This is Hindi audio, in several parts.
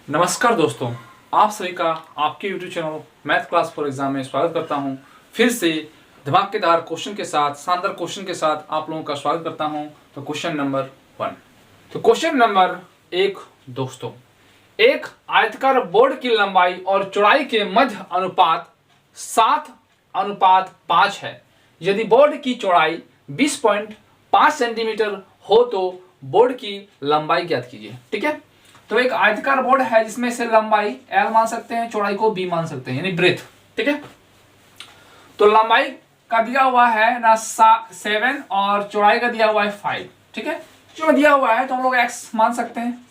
नमस्कार दोस्तों, आप सभी का आपके YouTube channel math class for exam में स्वागत करता हूं। फिर से धमाकेदार क्वेश्चन के साथ, शानदार क्वेश्चन के साथ आप लोगों का स्वागत करता हूं। तो क्वेश्चन नंबर 1। तो क्वेश्चन नंबर 1 दोस्तों, एक आयताकार बोर्ड की लंबाई और चौड़ाई के मध्य अनुपात 7:5 है। यदि बोर्ड की चौड़ाई 20.5 सेंटीमीटर हो तो बोर्ड की लंबाई ज्ञात कीजिए। ठीक है, तो एक आयताकार बोर्ड है जिसमें से लंबाई L मान सकते हैं, चौड़ाई को B मान सकते हैं, यानी ब्रेथ। ठीक है, तो लंबाई का दिया हुआ है ना 7 और चौड़ाई का दिया हुआ है 5। ठीक है, जो दिया हुआ है तो हम लोग x मान सकते हैं,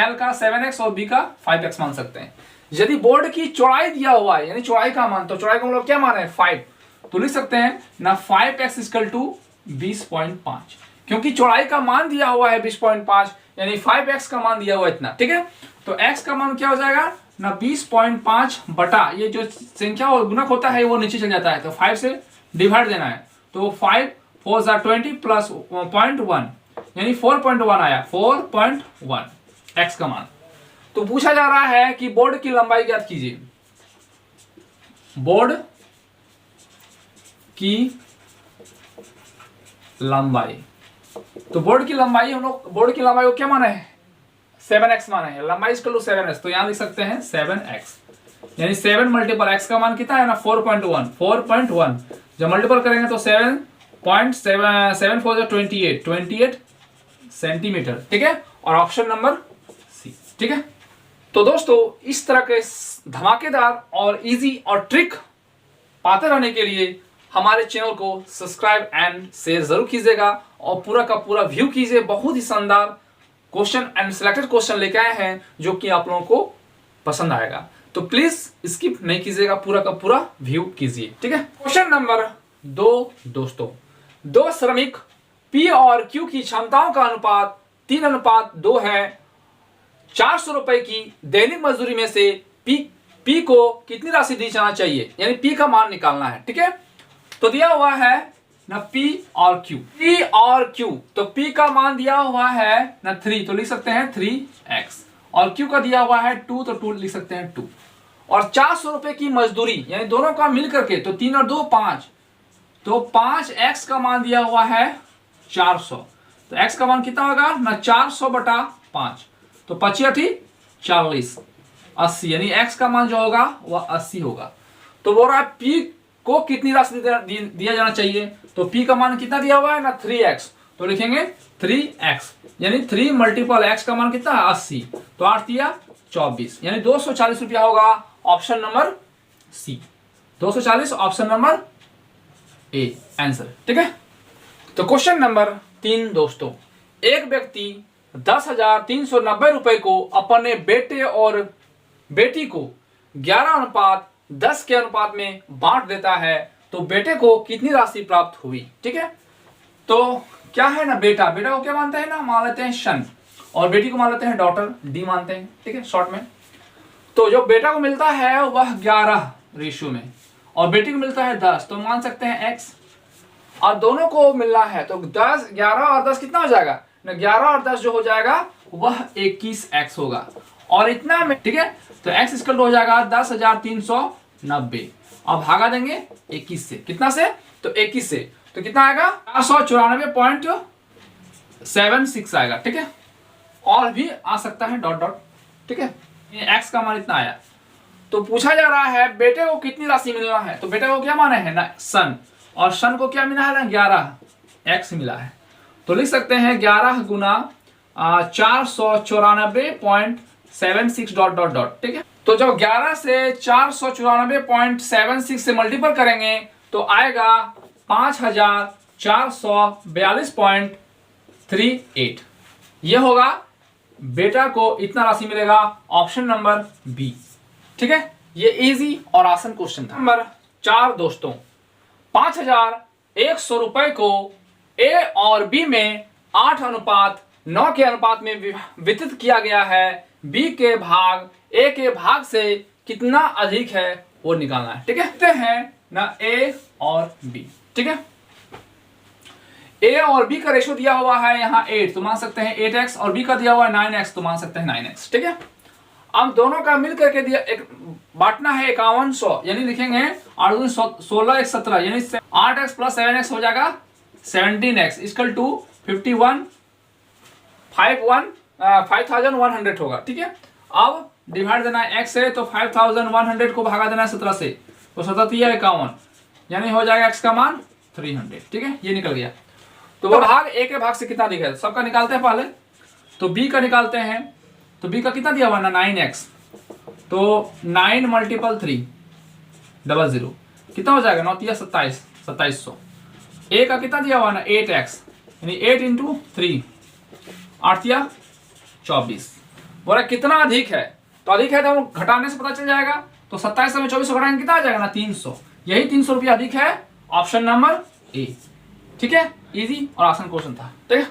L का 7x और B का 5x मान सकते हैं। यदि बोर्ड की चौड़ाई दिया हुआ है, यानी चौड़ाई का मान, तो चौड़ाई को हम लोग क्या मान रहे हैं 5, तो लिख सकते हैं ना 5x = 20.5, क्योंकि चौड़ाई का मान दिया हुआ है 20.5, यानी 5x का मान दिया हुआ है इतना। ठीक है, तो x का मान क्या हो जाएगा ना 20.5 बटा ये जो संख्या और गुणक होता है वो नीचे चल जाता है, तो 5 से डिवाइड देना है, तो 5 4 = 20 प्लस 0.1 यानी 4.1 आया, 4.1 x का मान। तो पूछा जा रहा है कि बोर्ड की लंबाई ज्ञात कीजिए। बोर्ड की लंबाई, तो बोर्ड की लंबाई हम लोग बोर्ड की लंबाई को क्या माना है 7x माना है, लंबाई = 7x, तो यहां लिख सकते हैं 7x, यानी 7 × x का मान कितना है ना 4.1 जब मल्टीपल करेंगे तो 7.7 4 28 सेंटीमीटर। ठीक है, और ऑप्शन नंबर सी। ठीक है, तो दोस्तों इस तरह के धमाकेदार और इजी और ट्रिक पाते रहने के लिए हमारे चैनल को सब्सक्राइब एंड शेयर जरूर कीजिएगा और पूरा का पूरा व्यू कीजिए। बहुत ही शानदार क्वेश्चन एंड सिलेक्टेड क्वेश्चन लेके आए हैं जो कि आप लोगों को पसंद आएगा, तो प्लीज स्किप नहीं कीजिएगा, पूरा का पूरा व्यू कीजिए। ठीक है, क्वेश्चन नंबर 2 दोस्तों, दो श्रमिक P और Q की क्षमताओं का अनुपात 3:2 है। 400 रुपए की दैनिक मजदूरी में से P को कितनी राशि दी जाना चाहिए, यानी P का मान निकालना है। ठीक है, तो दिया हुआ है ना P और Q, तो P का मान दिया हुआ है ना 3, तो लिख सकते हैं 3x, और Q का दिया हुआ है 2, तो 2 लिख सकते हैं 2, और 400 रुपए की मजदूरी, यानी दोनों का मिल करके, तो 3 और 2 5, तो 5x का मान दिया हुआ है 400, तो x का मान कितना होगा ना 400/5, तो 25 40 80, यानी x का मान जो होगा वह 80 होगा। तो बोल रहा है P को कितनी राशि दिया जाना चाहिए, तो P का मान कितना दिया हुआ है ना 3x, तो लिखेंगे 3x, यानी 3 × x का मान कितना है 80, तो 8 दिया 24, यानी 240 रुपया होगा। Option number C, 240 option number A answer. ठीक है, तो क्वेश्चन नंबर 3 दोस्तों, एक व्यक्ति 10,390 रुपए को अपने बेटे और बेटी को 11:10 के अनुपात में बांट देता है, तो बेटे को कितनी राशि प्राप्त हुई। ठीक है, तो क्या है ना बेटा को क्या मानते हैं ना, मान लेते हैं सन, और बेटी को मान लेते हैं डॉटर, डी मानते हैं। ठीक है, शॉर्ट में, तो जो बेटा को मिलता है वह 11 रेशियो में, और बेटी को मिलता है 10, तो मान सकते हैं x, और दोनों को मिलना है, तो 10 11 और 10 कितना हो जाएगा ना 11 और 10 जो हो जाएगा वह 21x होगा, और इतना में। ठीक है, तो x = हो जाएगा 10,390, अब भागा देंगे 21 से, कितना से तो 21 से, तो कितना आएगा 494.76 आएगा। ठीक है, और भी आ सकता है डॉट डॉट। ठीक है, ये x का मान इतना आया, तो पूछा जा रहा है बेटे को कितनी राशि मिलना है, तो बेटे को क्या माना है ना सन, और सन को क्या मिला है ना 11x मिला है, तो लिख सकते हैं 11 × 494.76 डॉट डॉट डॉट। ठीक है, तो जब 11 से 494.76 से मल्टीपल करेंगे तो आएगा 5,442.38, यह होगा बेटा को इतना राशि मिलेगा, ऑप्शन नंबर बी। ठीक है, ये इजी और आसान क्वेश्चन था। नंबर 4 दोस्तों, 5,100 रुपए को ए और बी में 8:9 के अनुपात में वितरित किया गया है, बी के भाग ए के भाग से कितना अधिक है वो निकालना है। ठीक है, देखते हैं ना ए और बी। ठीक है, ए और बी का रेशियो दिया हुआ है यहाँ 8, तो मान सकते हैं 8x, और बी का दिया हुआ है 9x, तो मान सकते हैं 9x। ठीक है, अब दोनों का मिल करके दिया, एक बांटना है 5100, यानी लिखेंगे 8 16 1 17, यानी 8x प्लस 7x हो जाएगा 17x इक्वल टू 5100 होगा। ठीक है, अब डिवाइड देना है x से, तो 5100 को भागा देना है 17 से, तो 17 51, यानी हो जाएगा x का मान 300। ठीक है, ये निकल गया। तो वो भाग a के भाग से कितना दिखा है, सबका निकालते हैं पहले। तो b का निकालते हैं, तो b का कितना दिया हुआ ना 9x, तो 9 मल्टीपल 3 00 कितना हो जाएगा 9 27 2700। a का कितना दिया हुआ ना 8x, यानी 8 इंटू 3 8 24। बोला कितना अधिक है, तो अधिक है तो घटाने से पता चल जाएगा। तो 27 में 24 घटाएंगे कितना आ जाएगा ना 300, यही 300 रुपया अधिक है, ऑप्शन नंबर ए। ठीक है, इजी और आसान क्वेश्चन था। ठीक है,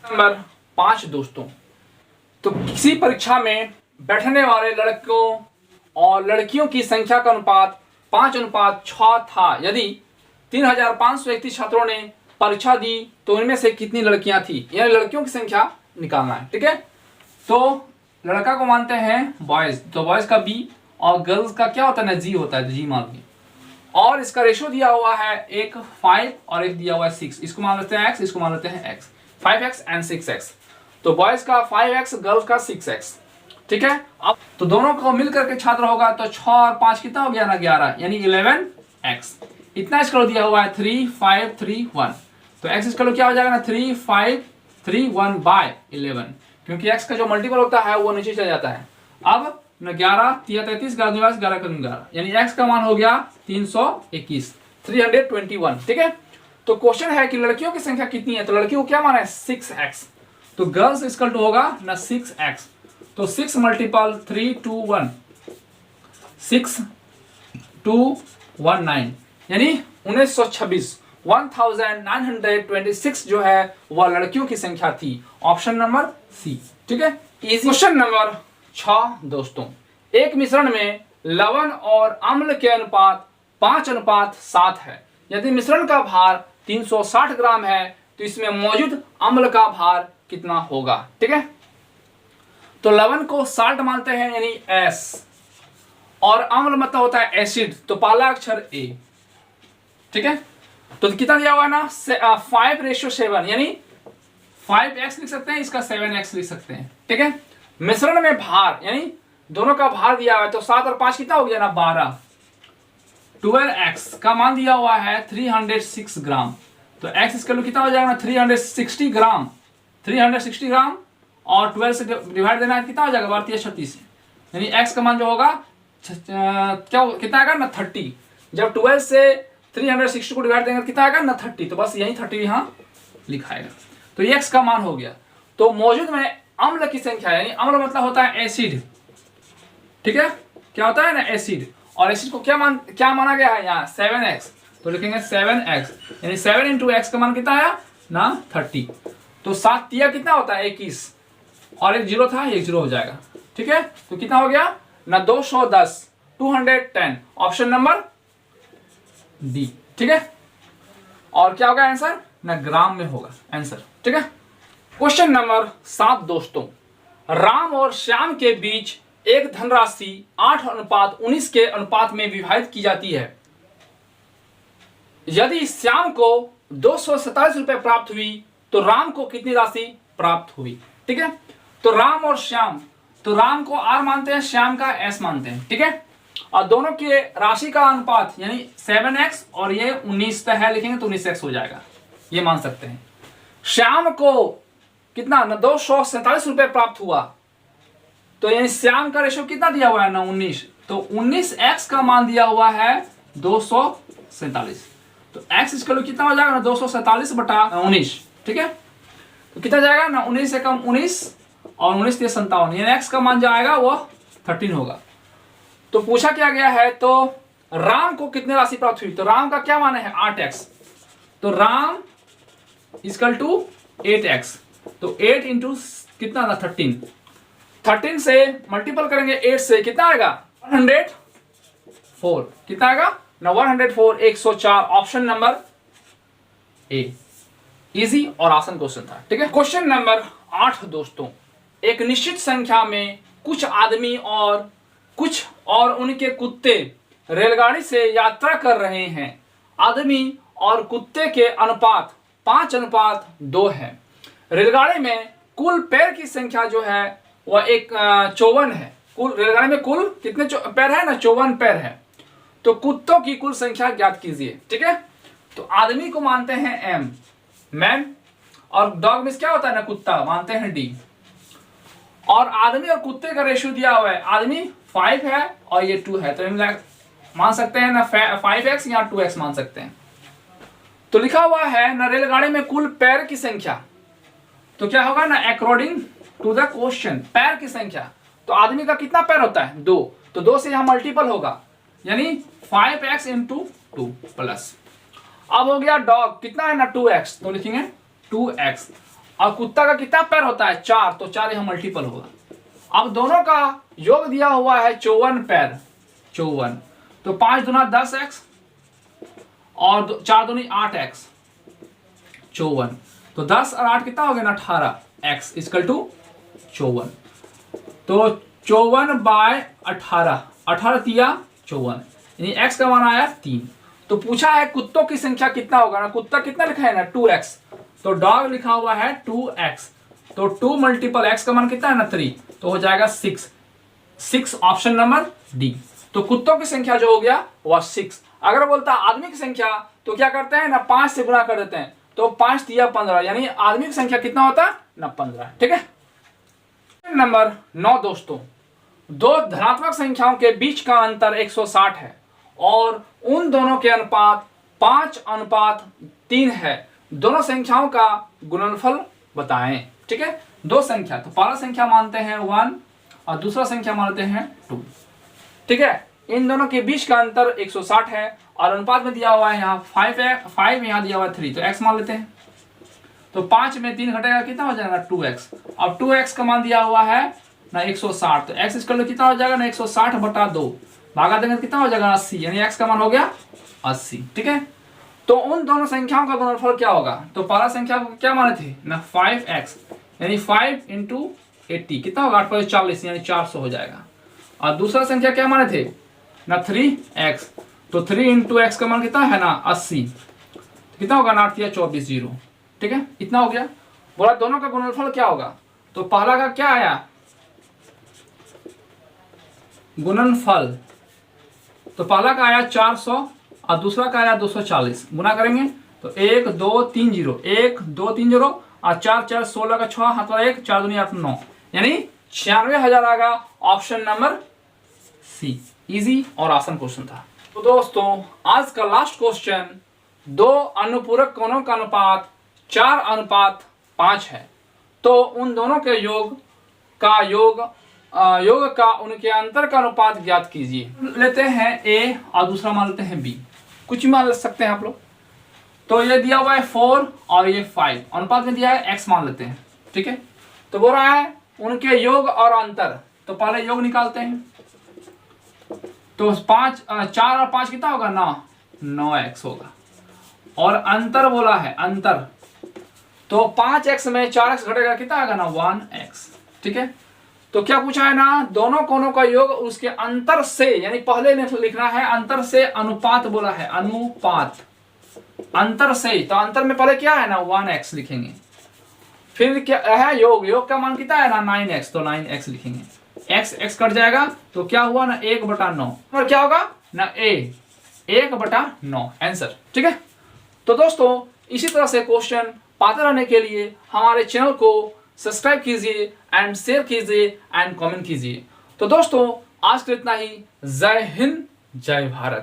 नंबर 5 दोस्तों, तो किसी परीक्षा में बैठने वाले लड़कों और लड़कियों की संख्या का अनुपात 5:6 था। यदि 3531 छात्रों ने परीक्षा दी तो इनमें से कितनी लड़कियां थी, यानी लड़कियों की संख्या निकालना है। ठीक है, तो लड़का को मानते हैं बॉयज, तो बॉयज का बी और गर्ल्स का क्या होता है ना जी होता है, जी मान ली। और इसका रेशियो दिया हुआ है एक 5 और एक दिया हुआ है 6, इसको मान लेते हैं x, इसको मान लेते हैं x, 5x एंड 6x। तो बॉयज का 5x, गर्ल्स का 6x। ठीक है, अब तो दोनों को मिलकर के छात्र होगा, तो 6 और 5 कितना हो गया ना 11, यानी 11x। इतना इसका दिया हुआ है 3 5 3 1, तो x इसका क्या हो जाएगा ना 3 5 3 1 बाय 11, क्योंकि x का जो मल्टीपल होता है वो नीचे चला जाता है। अब न 11 33 11 11, यानी x का मान हो गया 321 321। ठीक है, तो क्वेश्चन है कि लड़कियों की संख्या कितनी है, तो लड़कियों को क्या माना है 6x, तो गर्ल्स इसका टू होगा ना 6x, तो 6 मल्टीपल 3 2 1 6 2 1 9, यानी 1926 1926 जो है वह लड़कियों की संख्या थी, ऑप्शन नंबर सी। ठीक है, क्वेश्चन नंबर 6 दोस्तों, एक मिश्रण में लवण और अम्ल के अनुपात 5:7 है। यदि मिश्रण का भार 360 ग्राम है तो इसमें मौजूद अम्ल का भार कितना होगा। ठीक है, तो लवण को साल्ट मानते हैं यानी S, और अम्ल मतलब होता है एसिड, तो पहला अक्षर A। ठीक है, तो कितना दिया हुआ है ना 5:7, यानी 5x लिख सकते हैं, इसका 7x लिख सकते हैं। ठीक है, मिश्रण में भार यानी दोनों का भार दिया हुआ है, तो 7 और 5 कितना हो गया ना 12, 12x का मान दिया हुआ है 306 ग्राम, तो x इसका कितना हो जाएगा ना 360 ग्राम, 360 ग्राम और 12 से डिवाइड देना है, कितना हो जाएगा 12×36, यानी x का मान जो होगा क्या कितना आएगा ना 30। जब 12 से 360 को डिवाइड देंगे कितना आएगा ना 30, तो बस यही 30 यहाँ लिखाएगा, तो x का मान हो गया। तो मौजूद में अम्ल की संख्या, यानी अम्ल मतलब होता है एसिड। ठीक है, क्या होता है ना एसिड, और एसिड को क्या माना गया है यहाँ 7x, तो लिखेंगे 7x, यानी 7 इंटू x का मान कितना आया ना 30, तो 7 तिया कितना होता है 21, और एक जीरो था, एक जीरो हो जाएगा। ठीक है, तो कितना हो गया ना 210 210, ऑप्शन नंबर डी। ठीक है, और क्या होगा आंसर ना ग्राम में होगा आंसर। ठीक है, क्वेश्चन नंबर 7 दोस्तों, राम और श्याम के बीच एक धनराशि 8:19 के अनुपात में विभाजित की जाती है। यदि श्याम को 247 रुपए प्राप्त हुई तो राम को कितनी राशि प्राप्त हुई। ठीक है, तो राम और श्याम, तो राम को आर मानते हैं, श्याम का एस मानते हैं। ठीक है, और दोनों के राशि का अनुपात यानी 7x और ये 19 का है, लिखेंगे तो 19x हो जाएगा, ये मान सकते हैं। श्याम को कितना ना 247 रुपए प्राप्त हुआ, तो यानी श्याम का रेशियो कितना दिया हुआ है ना 19, तो 19x का मान दिया हुआ है 247, तो x इसका कितना हो जाएगा ना 247/19। ठीक है, तो कितना जाएगा ना 19 से कम 19 और 19 से 57, यानी x का मान जो आएगा वो 13 होगा। तो पूछा क्या गया है, तो राम को कितनी राशि प्राप्त हुई, तो राम का क्या मान है 8x, तो राम इक्वल टू 8x, तो 8 इंटू कितना ना 13 से मल्टीपल करेंगे 8 से, कितना आएगा 104, कितना आएगा ना 104 104, ऑप्शन नंबर ए। इजी और आसान क्वेश्चन था। ठीक है, क्वेश्चन नंबर 8 दोस्तों, एक निश्चित संख्या में कुछ आदमी और उनके कुत्ते रेलगाड़ी से यात्रा कर रहे हैं। आदमी और कुत्ते के अनुपात 5:2 है। रेलगाड़ी में कुल पैर की संख्या जो है वह 54 है। कुल रेलगाड़ी में कुल कितने पैर है ना, 54 पैर है। तो कुत्तों की कुल संख्या ज्ञात कीजिए। ठीक है, तो आदमी को मानते हैं एम, मैन, और डॉग में क्या होता है ना, कुत्ता, मानते हैं डी। और आदमी और कुत्ते का रेशियो दिया हुआ है, आदमी 5 है और ये 2 है, तो मान सकते हैं ना 5x या 2x मान सकते हैं। तो लिखा हुआ है ना रेलगाड़ी में कुल पैर की संख्या, तो क्या होगा ना, अकॉर्डिंग टू द क्वेश्चन पैर की संख्या। तो आदमी का कितना पैर होता है, 2, तो 2 से यहां मल्टीपल होगा, यानी 5x × 2 प्लस। अब हो गया डॉग, कितना है ना 2x, तो लिखेंगे 2x। और कुत्ता का कितना पैर होता है, 4, तो 4 यहां मल्टीपल होगा। अब दोनों का योग दिया हुआ है 54 पैर, 54, तो 5 दूना 10x और 4 दूनी 8x, 54, तो 10 और 8 कितना हो गया ना 18x = 54। तो 54/18, 18 तिया 54, यानी x का मान आया 3। तो पूछा है कुत्तों की संख्या कितना होगा ना, कुत्ता कितना लिखा है ना 2x, तो डॉग लिखा हुआ है 2x, तो 2 × x का मान कितना है ना 3, तो हो जाएगा 6 ऑप्शन नंबर डी। तो कुत्तों की संख्या जो हो गया वह 6। अगर बोलता आदमी की संख्या तो क्या करते हैं ना 5 से गुणा कर देते हैं, तो 5 तिया 15, यानी आदमी की संख्या कितना होता है ना 15। ठीक है, नंबर 9 दोस्तों, दो धनात्मक संख्याओं के बीच का अंतर 160 है और उन दोनों के अनुपात 5:3 है। दोनों संख्याओं का गुणनफल बताएं। ठीक है, दो संख्या, तो पहला संख्या मानते हैं 1 और दूसरा संख्या मानते हैं 2। ठीक है, इन दोनों के बीच का अंतर 160 है और अनुपात में दिया हुआ है यहाँ 5, यहाँ दिया हुआ है 3, तो x मान लेते हैं। तो 5 में 3 घटेगा, कितना हो जाएगा 2x। अब 2x का मान दिया हुआ है ना 160, तो x = कितना हो जाएगा ना 160/2, भागा देंगे कितना हो जाएगा 80, यानी x का मान हो गया 80। ठीक है, तो उन दोनों संख्याओं का गुणनफल क्या होगा, तो पहला संख्या को क्या माने थे ना 5x, यानी 5 × 80 कितना होगा 8 × 40, यानी 400 हो जाएगा। और दूसरा संख्या क्या माने थे ना 3x, तो 3 × x का मान कितना है ना 80, कितना होगा ना 8 × 24 0। ठीक है, इतना हो गया। बोला दोनों का गुणनफल क्या होगा, तो पहला का क्या आया गुणनफल, तो पहला का आया 400 और दूसरा का आया 240, गुना करेंगे तो 1 2 3 0, 1 2 3 0 और 4 4 16 का 6 हाथ वाला 1, 4 दूनी 8 9, यानी 96,000 आएगा। ऑप्शन नंबर सी, इजी और आसान क्वेश्चन था। तो दोस्तों आज का लास्ट क्वेश्चन, दो अनुपूरक कोणों का अनुपात 4:5 है, तो उन दोनों के योग का उनके अंतर का अनुपात ज्ञात कीजिए। लेते हैं a और दूसरा मान लेते हैं b, कुछ भी मान ले सकते हैं आप लोग। तो ये दिया हुआ है 4 और ये 5, अनुपात में दिया है x मान लेते हैं। ठीक है, तो बोल रहा है उनके योग और अंतर, तो पहले योग निकालते हैं। तो 4 और 5 कितना होगा ना 9x होगा, और अंतर बोला है अंतर, तो 5x में 4x घटेगा, कितना आएगा ना 1x। ठीक है, तो क्या पूछा है ना दोनों कोणों का योग उसके अंतर से, यानी पहले लिखना है अंतर से, अनुपात बोला है अनुपात, अंतर से, तो अंतर में पहले क्या है ना 1x लिखेंगे, फिर क्या है योग का मान कितना है ना 9x, तो 9x लिखेंगे, x कट जाएगा, तो क्या हुआ ना 1/9, और क्या होगा ना 1/9 आंसर। ठीक है, तो दोस्तों इसी तरह से क्वेश्चन पाते रहने के लिए हमारे चैनल को सब्सक्राइब कीजिए एंड शेयर कीजिए एंड कमेंट कीजिए। तो दोस्तों आज के इतना ही। जय हिंद, जय भारत।